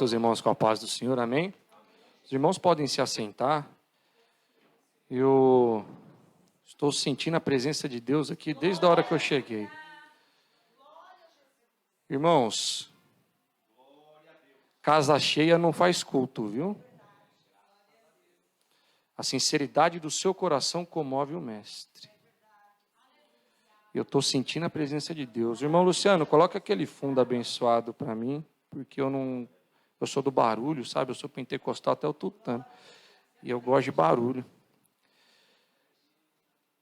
Cumprimento os irmãos com a paz do Senhor, amém? Os irmãos podem se assentar. Eu estou sentindo a presença de Deus aqui desde a hora que eu cheguei. Irmãos, casa cheia não faz culto, viu? A sinceridade do seu coração comove o mestre. Eu estou sentindo a presença de Deus. Irmão Luciano, coloca aquele fundo abençoado para mim, porque eu sou do barulho, sabe? Eu sou pentecostal até o tutano. E eu gosto de barulho.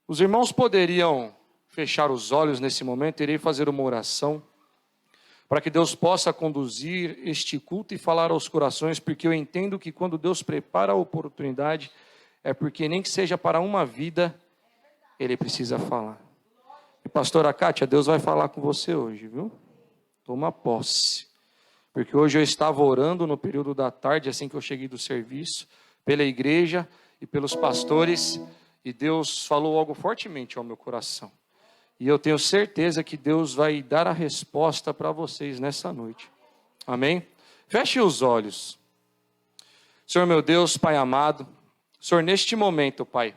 Os irmãos poderiam fechar os olhos nesse momento, irei fazer uma oração, para que Deus possa conduzir este culto e falar aos corações, porque eu entendo que quando Deus prepara a oportunidade, é porque nem que seja para uma vida, Ele precisa falar. E pastora Kátia, Deus vai falar com você hoje, viu? Toma posse. Porque hoje eu estava orando no período da tarde, assim que eu cheguei do serviço, pela igreja e pelos pastores, e Deus falou algo fortemente ao meu coração. E eu tenho certeza que Deus vai dar a resposta para vocês nessa noite. Amém? Feche os olhos. Senhor meu Deus, Pai amado, Senhor, neste momento, Pai,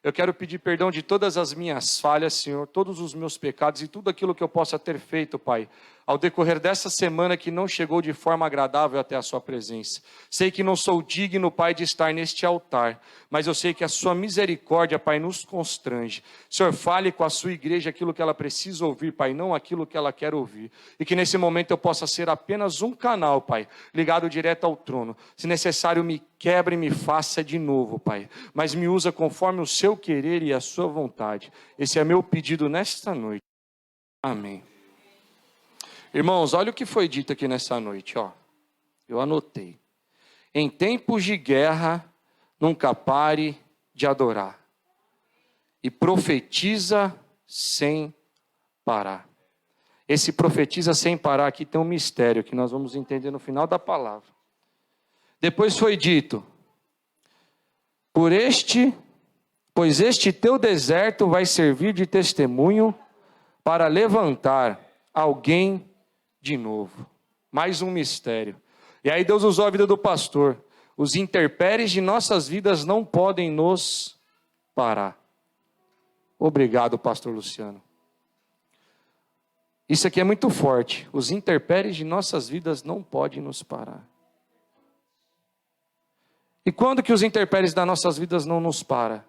eu quero pedir perdão de todas as minhas falhas, Senhor, todos os meus pecados e tudo aquilo que eu possa ter feito, Pai, ao decorrer dessa semana que não chegou de forma agradável até a sua presença. Sei que não sou digno, Pai, de estar neste altar, mas eu sei que a sua misericórdia, Pai, nos constrange. Senhor, fale com a sua igreja aquilo que ela precisa ouvir, Pai, não aquilo que ela quer ouvir. E que nesse momento eu possa ser apenas um canal, Pai, ligado direto ao trono. Se necessário, me quebre e me faça de novo, Pai, mas me usa conforme o seu querer e a sua vontade. Esse é meu pedido nesta noite. Amém. Irmãos, olha o que foi dito aqui nessa noite, ó. Eu anotei. Em tempos de guerra, nunca pare de adorar. E profetiza sem parar. Esse profetiza sem parar aqui tem um mistério que nós vamos entender no final da palavra. Depois foi dito: pois este teu deserto vai servir de testemunho para levantar alguém de novo. Mais um mistério. E aí Deus usou a vida do pastor. Os intempéries de nossas vidas não podem nos parar. Obrigado, pastor Luciano. Isso aqui é muito forte. Os intempéries de nossas vidas não podem nos parar. E quando que os intempéries das nossas vidas não nos param?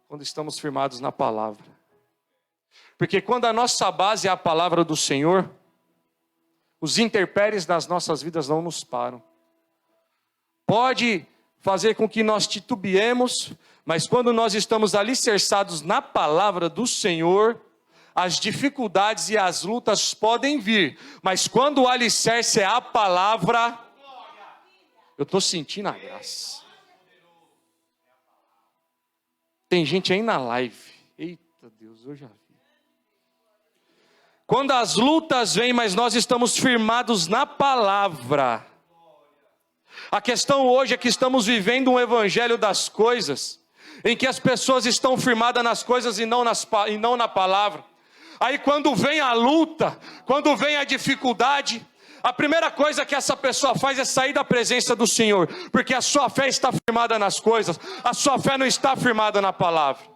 Quando estamos firmados na palavra. Porque quando a nossa base é a palavra do Senhor, os intempéries das nossas vidas não nos param. Pode fazer com que nós titubeemos, mas quando nós estamos alicerçados na palavra do Senhor, as dificuldades e as lutas podem vir, mas quando o alicerce é a palavra, eu estou sentindo a graça. Tem gente aí na live. Eita Deus, eu já vi. Quando as lutas vêm, mas nós estamos firmados na palavra. A questão hoje é que estamos vivendo um evangelho das coisas, em que as pessoas estão firmadas nas coisas e não na palavra. Aí quando vem a luta, quando vem a dificuldade, a primeira coisa que essa pessoa faz é sair da presença do Senhor, porque a sua fé está firmada nas coisas, a sua fé não está firmada na palavra.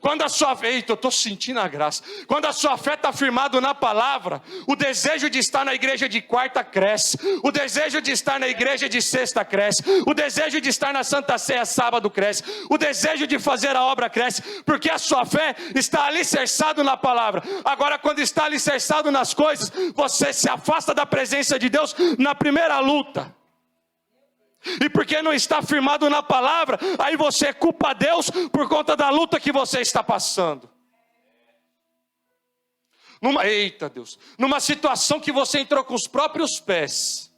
Quando a sua fé, eita, eu estou sentindo a graça. Quando a sua fé está firmada na palavra, o desejo de estar na igreja de quarta cresce, o desejo de estar na igreja de sexta cresce, o desejo de estar na Santa Ceia sábado cresce, o desejo de fazer a obra cresce, porque a sua fé está alicerçado na palavra. Agora, quando está alicerçado nas coisas, você se afasta da presença de Deus na primeira luta. E porque não está firmado na palavra, aí você culpa Deus por conta da luta que você está passando. Eita Deus, numa situação que você entrou com os próprios pés,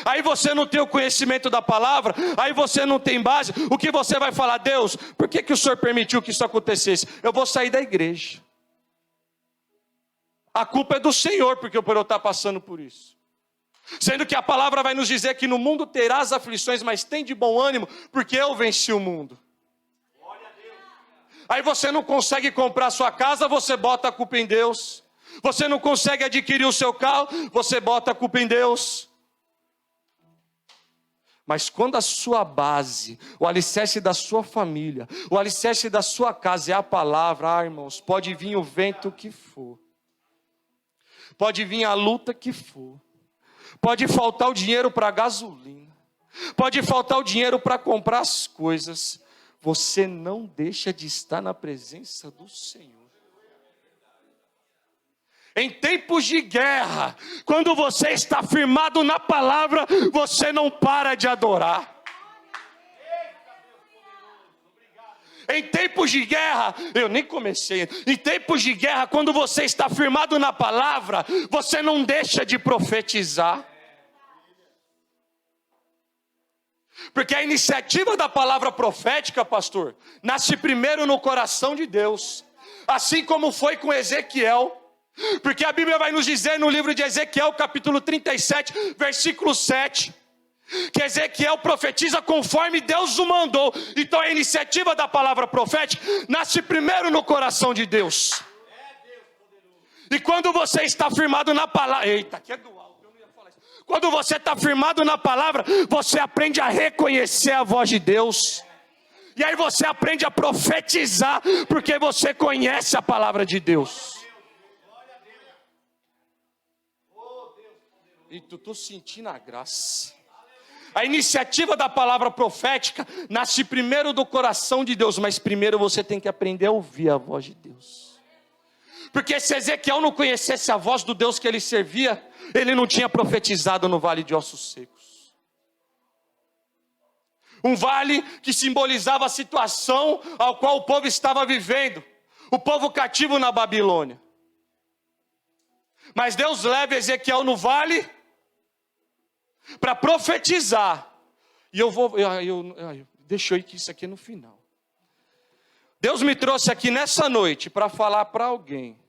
aí você não tem o conhecimento da palavra, aí você não tem base, o que você vai falar? Deus, por que o Senhor permitiu que isso acontecesse? Eu vou sair da igreja. A culpa é do Senhor, porque eu estar passando por isso. Sendo que a palavra vai nos dizer que no mundo terás aflições, mas tem de bom ânimo, porque eu venci o mundo. Aí você não consegue comprar sua casa, você bota a culpa em Deus. Você não consegue adquirir o seu carro, você bota a culpa em Deus. Mas quando a sua base, o alicerce da sua família, o alicerce da sua casa é a palavra, irmãos, pode vir o vento que for, pode vir a luta que for, pode faltar o dinheiro para gasolina, pode faltar o dinheiro para comprar as coisas, você não deixa de estar na presença do Senhor. Em tempos de guerra, quando você está firmado na palavra, você não para de adorar. Em tempos de guerra, eu nem comecei. Em tempos de guerra, quando você está firmado na palavra, você não deixa de profetizar. Porque a iniciativa da palavra profética, pastor, nasce primeiro no coração de Deus. Assim como foi com Ezequiel. Porque a Bíblia vai nos dizer no livro de Ezequiel, capítulo 37, versículo 7, que Ezequiel profetiza conforme Deus o mandou. Então a iniciativa da palavra profética nasce primeiro no coração de Deus. E quando você está firmado na palavra, eita, aqui é do alto, eu não ia falar isso. Quando você está firmado na palavra, você aprende a reconhecer a voz de Deus. E aí você aprende a profetizar, porque você conhece a palavra de Deus. E tu estou sentindo a graça. A iniciativa da palavra profética nasce primeiro do coração de Deus, mas primeiro você tem que aprender a ouvir a voz de Deus. Porque se Ezequiel não conhecesse a voz do Deus que ele servia, ele não tinha profetizado no vale de ossos secos. Um vale que simbolizava a situação ao qual o povo estava vivendo, o povo cativo na Babilônia. Mas Deus leva Ezequiel no vale para profetizar. E deixa eu ir que isso aqui é no final. Deus me trouxe aqui nessa noite para falar para alguém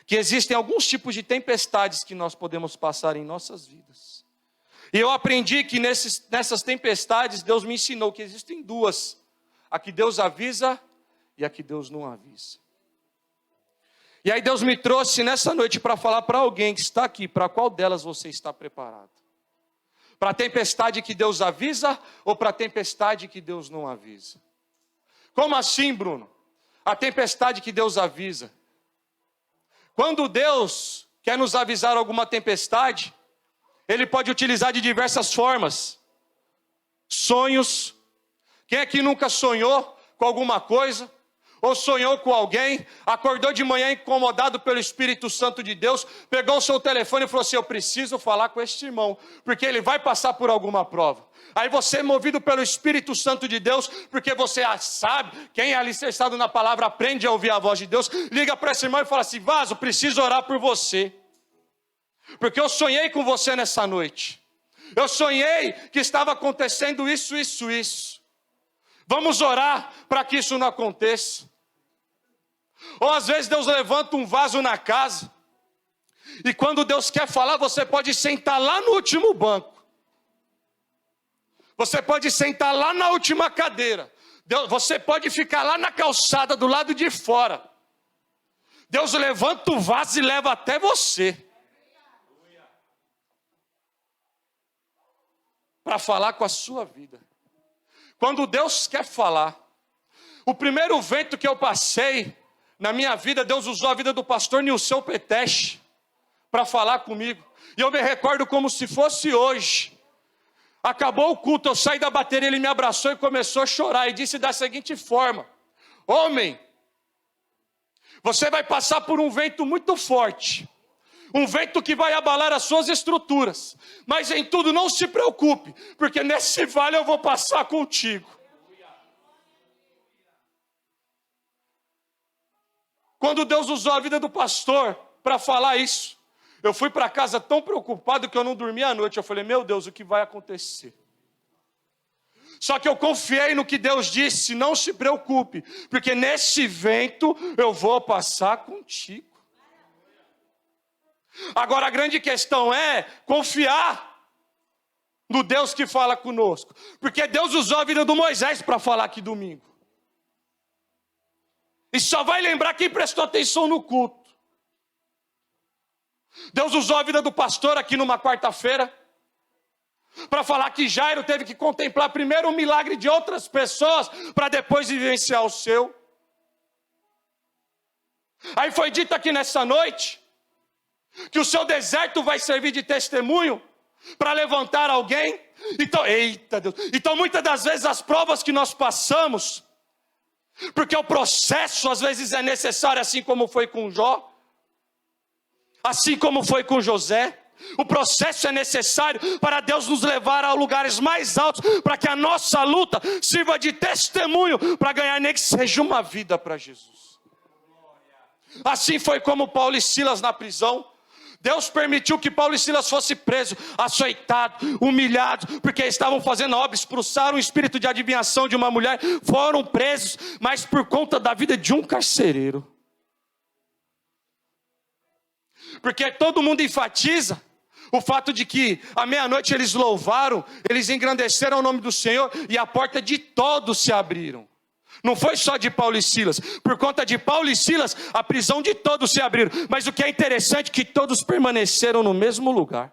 que existem alguns tipos de tempestades que nós podemos passar em nossas vidas. E eu aprendi que nessas tempestades Deus me ensinou que existem duas: a que Deus avisa e a que Deus não avisa. E aí Deus me trouxe nessa noite para falar para alguém que está aqui, para qual delas você está preparado? Para a tempestade que Deus avisa ou para a tempestade que Deus não avisa? Como assim, Bruno? A tempestade que Deus avisa. Quando Deus quer nos avisar alguma tempestade, Ele pode utilizar de diversas formas. Sonhos. Quem aqui nunca sonhou com alguma coisa? Ou sonhou com alguém, acordou de manhã incomodado pelo Espírito Santo de Deus, pegou o seu telefone e falou assim: eu preciso falar com este irmão, porque ele vai passar por alguma prova. Aí você, movido pelo Espírito Santo de Deus, porque você sabe, quem é alicerçado na palavra aprende a ouvir a voz de Deus, liga para esse irmão e fala assim: Vaso, preciso orar por você, porque eu sonhei com você nessa noite, eu sonhei que estava acontecendo isso. Vamos orar para que isso não aconteça. Ou às vezes Deus levanta um vaso na casa, e quando Deus quer falar, você pode sentar lá no último banco, você pode sentar lá na última cadeira, você pode ficar lá na calçada do lado de fora. Deus levanta o vaso e leva até você, para falar com a sua vida. Quando Deus quer falar, o primeiro vento que eu passei na minha vida, Deus usou a vida do pastor Nilson Petech para falar comigo. E eu me recordo como se fosse hoje. Acabou o culto, eu saí da bateria, ele me abraçou e começou a chorar. E disse da seguinte forma: homem, você vai passar por um vento muito forte. Um vento que vai abalar as suas estruturas. Mas em tudo não se preocupe, porque nesse vale eu vou passar contigo. Quando Deus usou a vida do pastor para falar isso, eu fui para casa tão preocupado que eu não dormi à noite. Eu falei: meu Deus, o que vai acontecer? Só que eu confiei no que Deus disse: não se preocupe, porque nesse vento eu vou passar contigo. Agora a grande questão é confiar no Deus que fala conosco. Porque Deus usou a vida do Moisés para falar aqui domingo. E só vai lembrar quem prestou atenção no culto. Deus usou a vida do pastor aqui numa quarta-feira para falar que Jairo teve que contemplar primeiro o milagre de outras pessoas para depois vivenciar o seu. Aí foi dito aqui nessa noite que o seu deserto vai servir de testemunho para levantar alguém. Então, eita Deus, então muitas das vezes as provas que nós passamos, porque o processo às vezes é necessário, assim como foi com Jó, assim como foi com José. O processo é necessário para Deus nos levar a lugares mais altos, para que a nossa luta sirva de testemunho, para ganhar nem que seja uma vida para Jesus. Assim foi como Paulo e Silas na prisão. Deus permitiu que Paulo e Silas fossem presos, açoitados, humilhados, porque estavam fazendo a obra, expulsaram o espírito de adivinhação de uma mulher, foram presos, mas por conta da vida de um carcereiro. Porque todo mundo enfatiza o fato de que à meia-noite eles louvaram, eles engrandeceram o nome do Senhor e a porta de todos se abriram. Não foi só de Paulo e Silas. Por conta de Paulo e Silas, a prisão de todos se abriram. Mas o que é interessante é que todos permaneceram no mesmo lugar.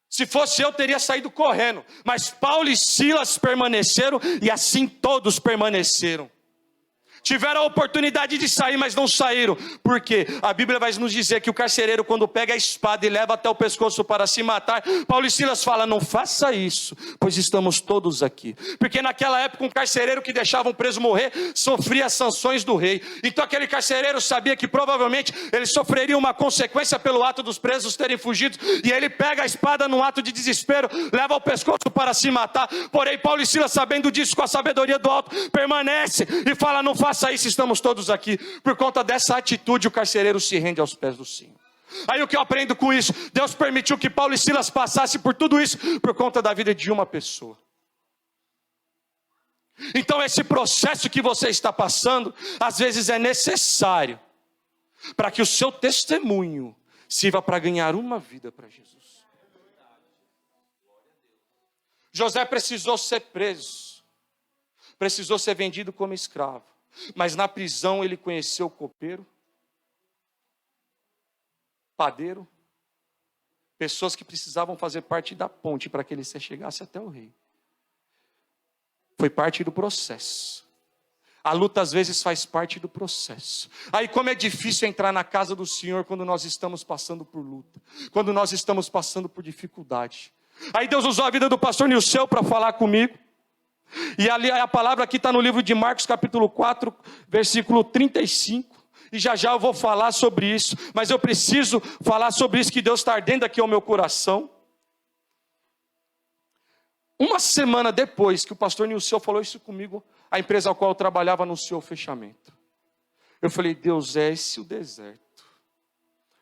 Se fosse eu, teria saído correndo. Mas Paulo e Silas permaneceram e assim todos permaneceram. Tiveram a oportunidade de sair, mas não saíram. Por quê? A Bíblia vai nos dizer que o carcereiro, quando pega a espada e leva até o pescoço para se matar, Paulo e Silas falam, não faça isso, pois estamos todos aqui. Porque naquela época um carcereiro que deixava um preso morrer, sofria as sanções do rei. Então aquele carcereiro sabia que provavelmente ele sofreria uma consequência pelo ato dos presos terem fugido. E ele pega a espada num ato de desespero, leva o pescoço para se matar. Porém Paulo e Silas, sabendo disso, com a sabedoria do alto, permanece e fala, não faça isso, estamos todos aqui. Por conta dessa atitude, o carcereiro se rende aos pés do Senhor. Aí o que eu aprendo com isso? Deus permitiu que Paulo e Silas passassem por tudo isso por conta da vida de uma pessoa. Então esse processo que você está passando, às vezes é necessário para que o seu testemunho sirva para ganhar uma vida para Jesus. José precisou ser preso, precisou ser vendido como escravo. Mas na prisão ele conheceu o copeiro, padeiro, pessoas que precisavam fazer parte da ponte para que ele chegasse até o rei. Foi parte do processo. A luta às vezes faz parte do processo. Aí como é difícil entrar na casa do Senhor quando nós estamos passando por luta, quando nós estamos passando por dificuldade. Aí Deus usou a vida do pastor Nilceu para falar comigo. E ali a palavra aqui está no livro de Marcos capítulo 4, versículo 35. E já eu vou falar sobre isso. Mas eu preciso falar sobre isso que Deus está ardendo aqui ao meu coração. Uma semana depois que o pastor Nilceu falou isso comigo, a empresa a qual eu trabalhava anunciou o fechamento. Eu falei, Deus, é esse o deserto.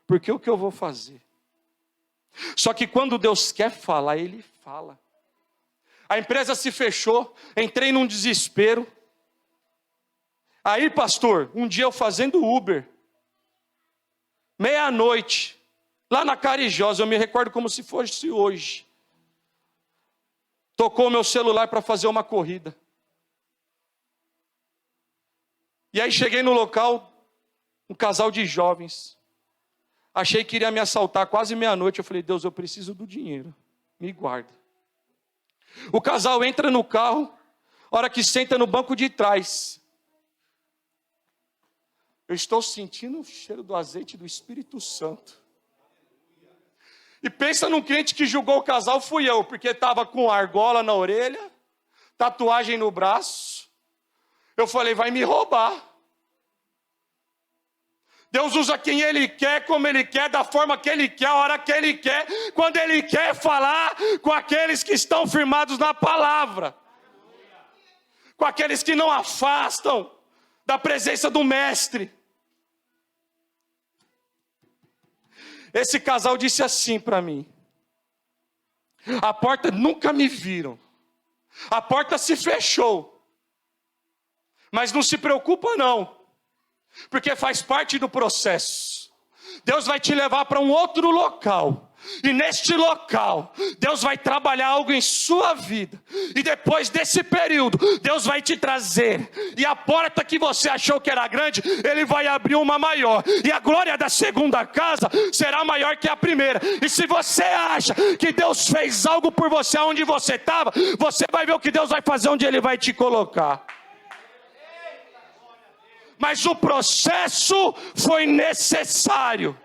Porque o que eu vou fazer? Só que quando Deus quer falar, Ele fala. A empresa se fechou, entrei num desespero. Aí, pastor, um dia eu fazendo Uber, meia-noite, lá na Carijosa, eu me recordo como se fosse hoje. Tocou meu celular para fazer uma corrida. E aí cheguei no local, um casal de jovens. Achei que iria me assaltar quase meia-noite. Eu falei, Deus, eu preciso do dinheiro, me guarda. O casal entra no carro, hora que senta no banco de trás. Eu estou sentindo o cheiro do azeite do Espírito Santo. E pensa num crente que julgou o casal, fui eu, porque estava com argola na orelha, tatuagem no braço. Eu falei, vai me roubar. Deus usa quem Ele quer, como Ele quer, da forma que Ele quer, a hora que Ele quer, quando Ele quer falar com aqueles que estão firmados na palavra, com aqueles que não afastam da presença do Mestre. Esse casal disse assim para mim, a porta, nunca me viram, a porta se fechou, mas não se preocupa não, porque faz parte do processo. Deus vai te levar para um outro local, E neste local, Deus vai trabalhar algo em sua vida. E depois desse período, Deus vai te trazer. E a porta que você achou que era grande, Ele vai abrir uma maior. E a glória da segunda casa será maior que a primeira. E se você acha que Deus fez algo por você onde você estava, você vai ver o que Deus vai fazer onde Ele vai te colocar. Mas o processo foi necessário.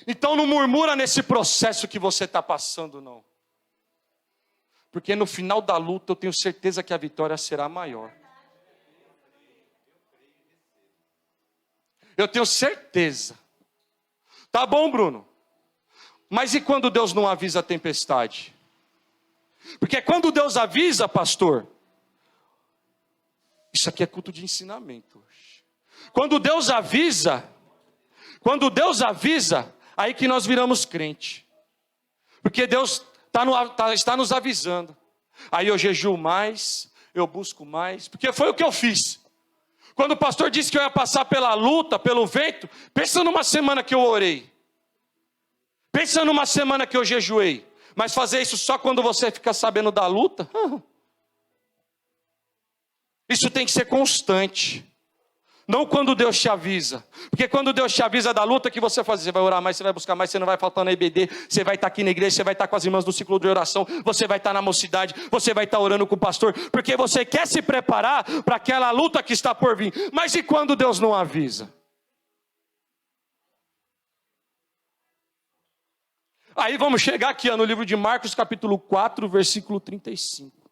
Então não murmura nesse processo que você está passando, não. Porque no final da luta eu tenho certeza que a vitória será maior. Eu tenho certeza. Tá bom, Bruno. Mas e quando Deus não avisa a tempestade? Porque quando Deus avisa, pastor, isso aqui é culto de ensinamento hoje. Quando Deus avisa, aí que nós viramos crente. Porque Deus está nos avisando. Aí eu jejuo mais, eu busco mais. Porque foi o que eu fiz. Quando o pastor disse que eu ia passar pela luta, pelo vento, pensa numa semana que eu orei. Pensa numa semana que eu jejuei. Mas fazer isso só quando você fica sabendo da luta? Isso tem que ser constante. Não quando Deus te avisa. Porque quando Deus te avisa da luta que você faz, você vai orar mais, você vai buscar mais, você não vai faltar na EBD, você vai estar aqui na igreja, você vai estar com as irmãs do ciclo de oração, você vai estar na mocidade, você vai estar orando com o pastor, porque você quer se preparar para aquela luta que está por vir. Mas e quando Deus não avisa? Aí vamos chegar aqui no livro de Marcos capítulo 4, versículo 35.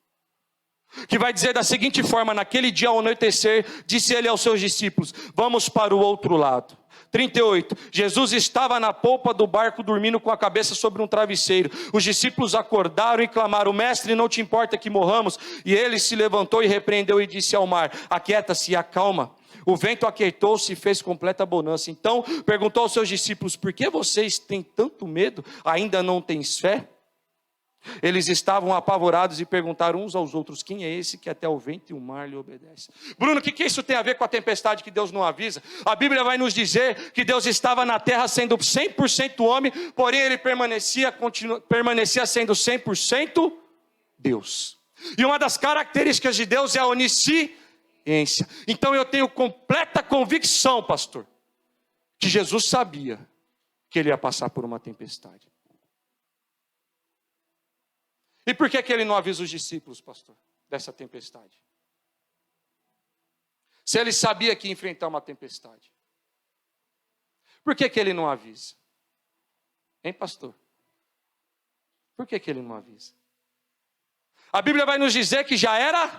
Que vai dizer da seguinte forma: naquele dia ao anoitecer, disse ele aos seus discípulos: vamos para o outro lado. 38, Jesus estava na polpa do barco dormindo com a cabeça sobre um travesseiro. Os discípulos acordaram e clamaram: mestre, não te importa que morramos? E ele se levantou e repreendeu e disse ao mar: aquieta-se e acalma. O vento aquietou-se e fez completa bonança. Então perguntou aos seus discípulos: por que vocês têm tanto medo? Ainda não tens fé? Eles estavam apavorados e perguntaram uns aos outros: quem é esse que até o vento e o mar lhe obedecem? Bruno, o que isso tem a ver com a tempestade que Deus não avisa? A Bíblia vai nos dizer que Deus estava na terra sendo 100% homem, porém ele permanecia sendo 100% Deus. E uma das características de Deus é a onisciência. Então eu tenho completa convicção, pastor, que Jesus sabia que ele ia passar por uma tempestade. E por que ele não avisa os discípulos, pastor, dessa tempestade? Se ele sabia que ia enfrentar uma tempestade. Por que ele não avisa? Hein, pastor? Por que ele não avisa? A Bíblia vai nos dizer que já era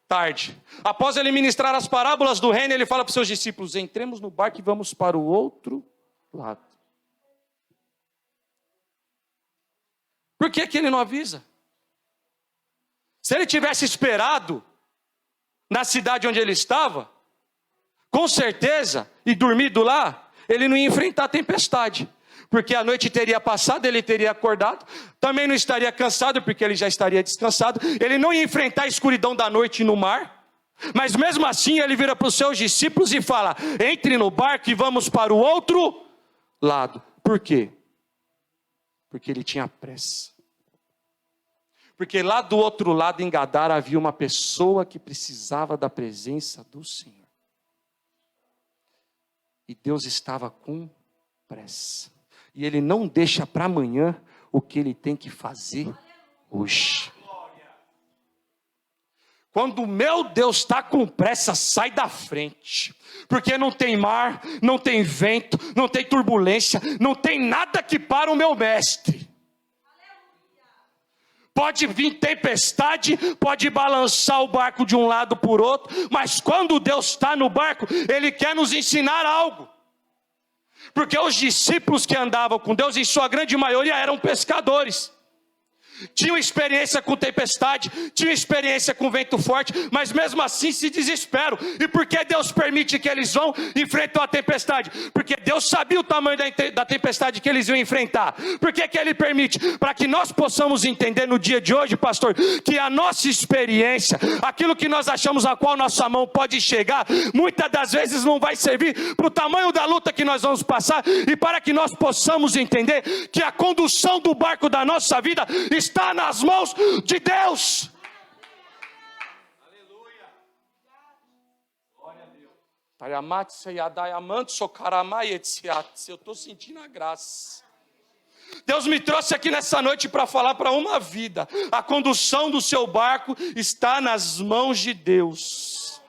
tarde. Após ele ministrar as parábolas do reino, ele fala para os seus discípulos: entremos no barco e vamos para o outro lado. Por que ele não avisa? Se ele tivesse esperado na cidade onde ele estava, com certeza, e dormido lá, ele não ia enfrentar a tempestade. Porque a noite teria passado, ele teria acordado, também não estaria cansado, porque ele já estaria descansado, ele não ia enfrentar a escuridão da noite no mar, mas mesmo assim ele vira para os seus discípulos e fala: entre no barco e vamos para o outro lado. Por quê? Porque ele tinha pressa. Porque lá do outro lado, em Gadara, havia uma pessoa que precisava da presença do Senhor. E Deus estava com pressa. E Ele não deixa para amanhã o que Ele tem que fazer hoje. Quando o meu Deus está com pressa, sai da frente. Porque não tem mar, não tem vento, não tem turbulência, não tem nada que para o meu mestre. Pode vir tempestade, pode balançar o barco de um lado por outro, mas quando Deus está no barco, Ele quer nos ensinar algo. Porque os discípulos que andavam com Deus, em sua grande maioria, eram pescadores. tinham experiência com tempestade, tinham experiência com vento forte, mas mesmo assim se desesperam. E por que Deus permite que eles vão enfrentar a tempestade? Porque Deus sabia o tamanho da tempestade que eles iam enfrentar. Por que Ele permite? Para que nós possamos entender no dia de hoje, pastor, que a nossa experiência, aquilo que nós achamos a qual nossa mão pode chegar, muitas das vezes não vai servir para o tamanho da luta que nós vamos passar, e para que nós possamos entender que a condução do barco da nossa vida está nas mãos de Deus. Aleluia. Glória a Deus. Eu estou sentindo a graça. Deus me trouxe aqui nessa noite para falar para uma vida: a condução do seu barco está nas mãos de Deus.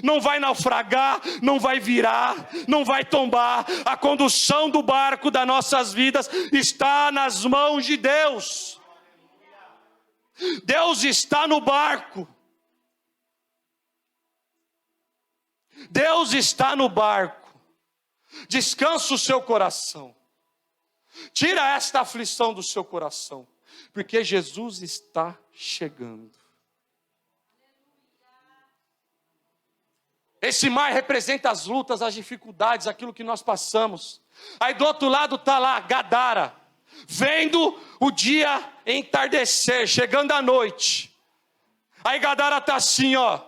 Não vai naufragar, não vai virar, não vai tombar. A condução do barco das nossas vidas está nas mãos de Deus. Deus está no barco. Deus está no barco. Descansa o seu coração. Tira esta aflição do seu coração, porque Jesus está chegando. Esse mar representa as lutas, as dificuldades, aquilo que nós passamos. Aí do outro lado está lá Gadara, vendo o dia entardecer, chegando a noite. Aí Gadara está assim, ó.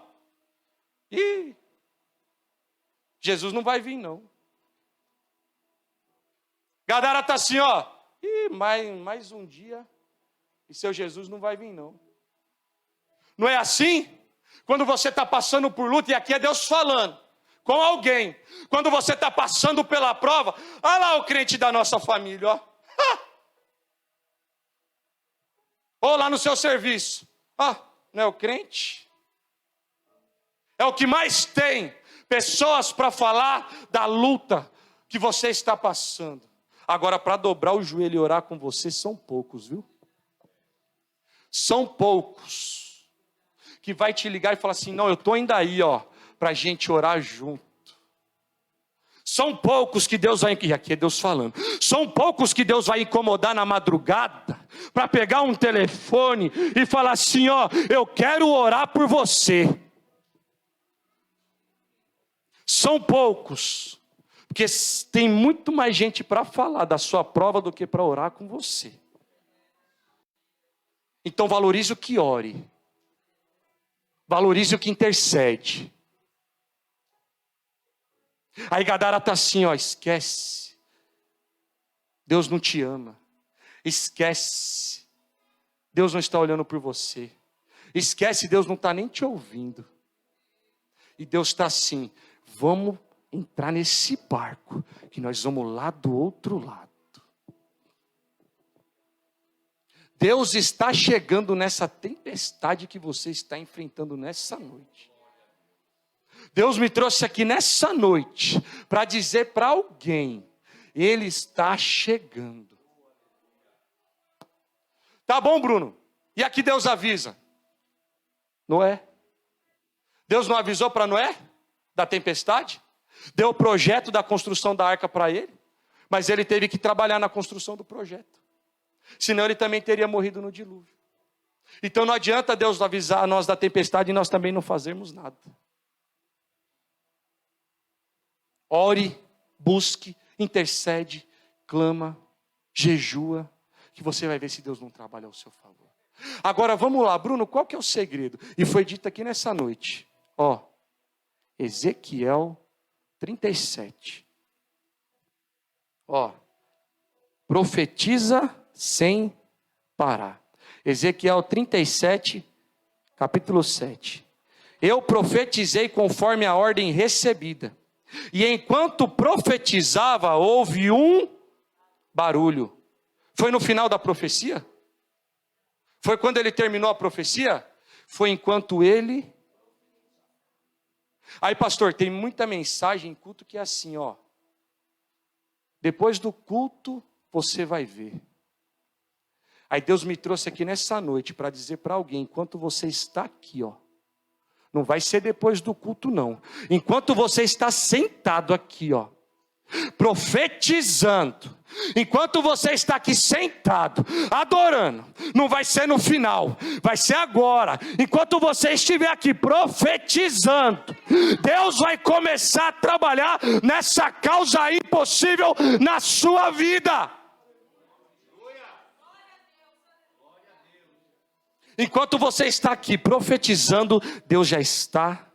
Ih, Jesus não vai vir não. Gadara está assim, ó. Ih, mais um dia e seu Jesus não vai vir não. Não é assim? Quando você está passando por luta, e aqui é Deus falando com alguém. Quando você está passando pela prova, olha lá o crente da nossa família, ó. Ou lá no seu serviço. Não é o crente? É o que mais tem pessoas para falar da luta que você está passando. Agora, para dobrar o joelho e orar com você, são poucos, viu? São poucos que vai te ligar e falar assim: não, eu estou ainda aí, ó, para a gente orar junto. São poucos que Deus vai, e aqui é Deus falando, são poucos que Deus vai incomodar na madrugada, para pegar um telefone e falar assim: ó, eu quero orar por você. São poucos, porque tem muito mais gente para falar da sua prova do que para orar com você. Então valorize o que ore, valorize o que intercede. Aí Gadara está assim, ó, esquece. Deus não te ama. Esquece. Deus não está olhando por você. Esquece, Deus não está nem te ouvindo. E Deus está assim: vamos entrar nesse barco, que nós vamos lá do outro lado. Deus está chegando nessa tempestade que você está enfrentando nessa noite. Deus me trouxe aqui nessa noite para dizer para alguém: Ele está chegando. Tá bom, Bruno? E aqui Deus avisa. Noé. Deus não avisou para Noé da tempestade? Deu o projeto da construção da arca para ele, mas ele teve que trabalhar na construção do projeto. Senão ele também teria morrido no dilúvio. Então não adianta Deus avisar a nós da tempestade e nós também não fazermos nada. Ore, busque, intercede, clama, jejua, que você vai ver se Deus não trabalha ao seu favor. Agora vamos lá, Bruno, qual que é o segredo? E foi dito aqui nessa noite, ó, Ezequiel 37. Ó, profetiza sem parar. Ezequiel 37, capítulo 7. Eu profetizei conforme a ordem recebida. E enquanto profetizava, houve um barulho. Foi no final da profecia? Foi quando ele terminou a profecia? Foi enquanto ele... Aí, pastor, tem muita mensagem em culto que é assim, ó. Depois do culto, você vai ver. Aí Deus me trouxe aqui nessa noite para dizer para alguém: enquanto você está aqui, ó. Não vai ser depois do culto, não. Enquanto você está sentado aqui, ó. profetizando. Enquanto você está aqui sentado, adorando, não vai ser no final, vai ser agora. Enquanto você estiver aqui profetizando, Deus vai começar a trabalhar nessa causa impossível na sua vida. Enquanto você está aqui profetizando, Deus já está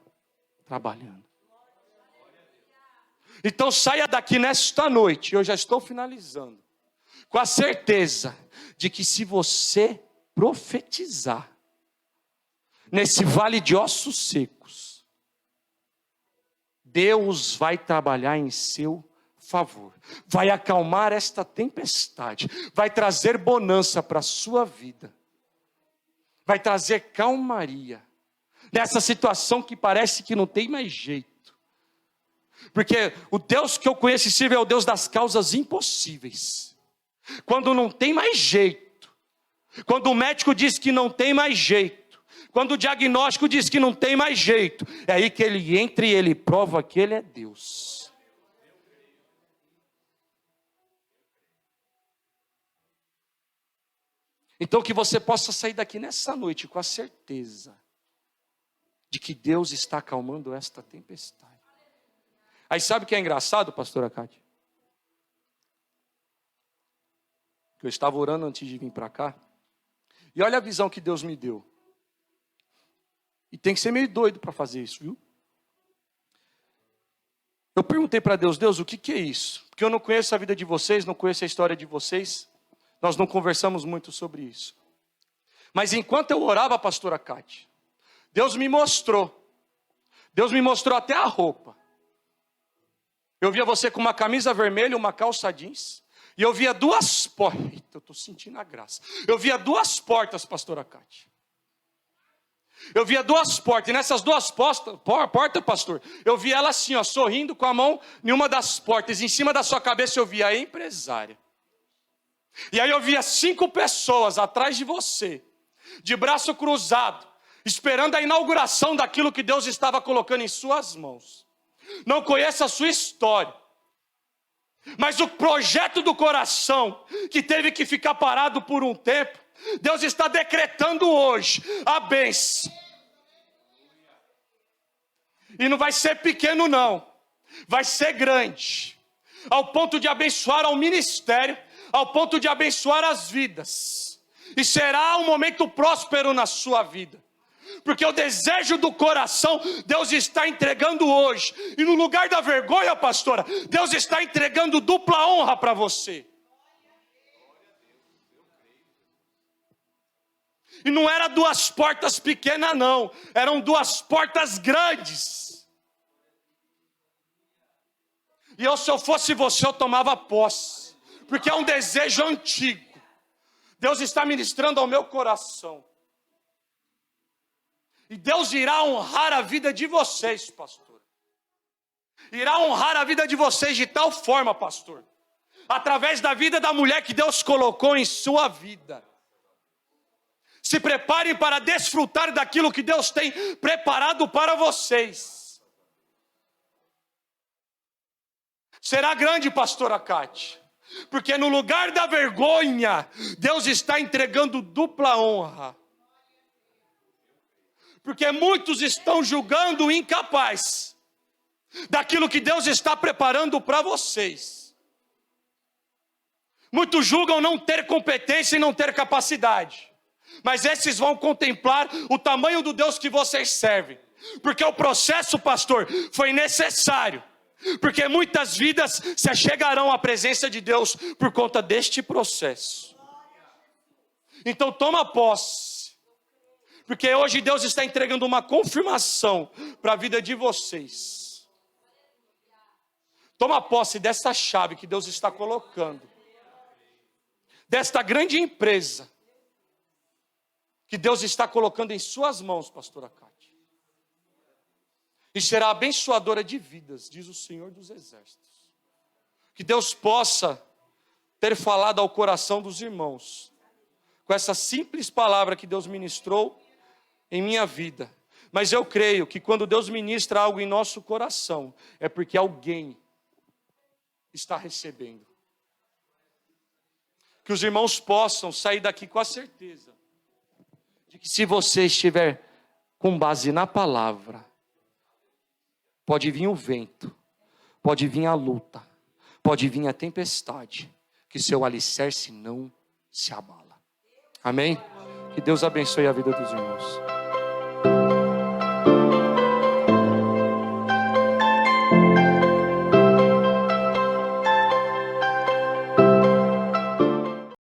trabalhando. Então saia daqui nesta noite, eu já estou finalizando, com a certeza de que se você profetizar nesse vale de ossos secos, Deus vai trabalhar em seu favor, vai acalmar esta tempestade, vai trazer bonança para a sua vida, vai trazer calmaria nessa situação que parece que não tem mais jeito. Porque o Deus que eu conheço e sirvo é o Deus das causas impossíveis. Quando não tem mais jeito, quando o médico diz que não tem mais jeito, quando o diagnóstico diz que não tem mais jeito, é aí que ele entra e ele prova que ele é Deus. Então que você possa sair daqui nessa noite com a certeza de que Deus está acalmando esta tempestade. Aí sabe o que é engraçado, pastora Cátia? Que eu estava orando antes de vir para cá. E olha a visão que Deus me deu. E tem que ser meio doido para fazer isso, viu? Eu perguntei para Deus, Deus, o que é isso? Porque eu não conheço a vida de vocês, não conheço a história de vocês. Nós não conversamos muito sobre isso. Mas enquanto eu orava, pastora Cátia, Deus me mostrou. Deus me mostrou até a roupa. Eu via você com uma camisa vermelha, uma calça jeans. E eu via duas portas. Eita, eu estou sentindo a graça. Eu via duas portas, pastora Cátia. Eu via duas portas. E nessas duas portas, pastor, eu via ela assim, ó, sorrindo com a mão em uma das portas. Em cima da sua cabeça eu via a empresária. E aí eu via 5 pessoas atrás de você, de braço cruzado, esperando a inauguração daquilo que Deus estava colocando em suas mãos. Não conheço a sua história, mas o projeto do coração, que teve que ficar parado por um tempo, Deus está decretando hoje a bênção. E não vai ser pequeno não, vai ser grande, ao ponto de abençoar ao ministério, ao ponto de abençoar as vidas. E será um momento próspero na sua vida. Porque o desejo do coração, Deus está entregando hoje. E no lugar da vergonha, pastora, Deus está entregando dupla honra para você. E não era 2 portas pequenas não, eram 2 portas grandes. E se eu fosse você, eu tomava posse. Porque é um desejo antigo. Deus está ministrando ao meu coração. E Deus irá honrar a vida de vocês, pastor. Irá honrar a vida de vocês de tal forma, pastor, através da vida da mulher que Deus colocou em sua vida. Se preparem para desfrutar daquilo que Deus tem preparado para vocês. Será grande, pastora Cátia. Porque no lugar da vergonha, Deus está entregando dupla honra. Porque muitos estão julgando incapaz daquilo que Deus está preparando para vocês. Muitos julgam não ter competência e não ter capacidade. Mas esses vão contemplar o tamanho do Deus que vocês servem. Porque o processo, pastor, foi necessário. Porque muitas vidas se achegarão à presença de Deus por conta deste processo. Então toma posse. Porque hoje Deus está entregando uma confirmação para a vida de vocês. Toma posse dessa chave que Deus está colocando. Desta grande empresa que Deus está colocando em suas mãos, pastora Cátia. E será abençoadora de vidas, diz o Senhor dos Exércitos. Que Deus possa ter falado ao coração dos irmãos, com essa simples palavra que Deus ministrou em minha vida. Mas eu creio que quando Deus ministra algo em nosso coração, é porque alguém está recebendo. Que os irmãos possam sair daqui com a certeza de que se você estiver com base na palavra, pode vir o vento, pode vir a luta, pode vir a tempestade, que seu alicerce não se abala. Amém? Que Deus abençoe a vida dos irmãos.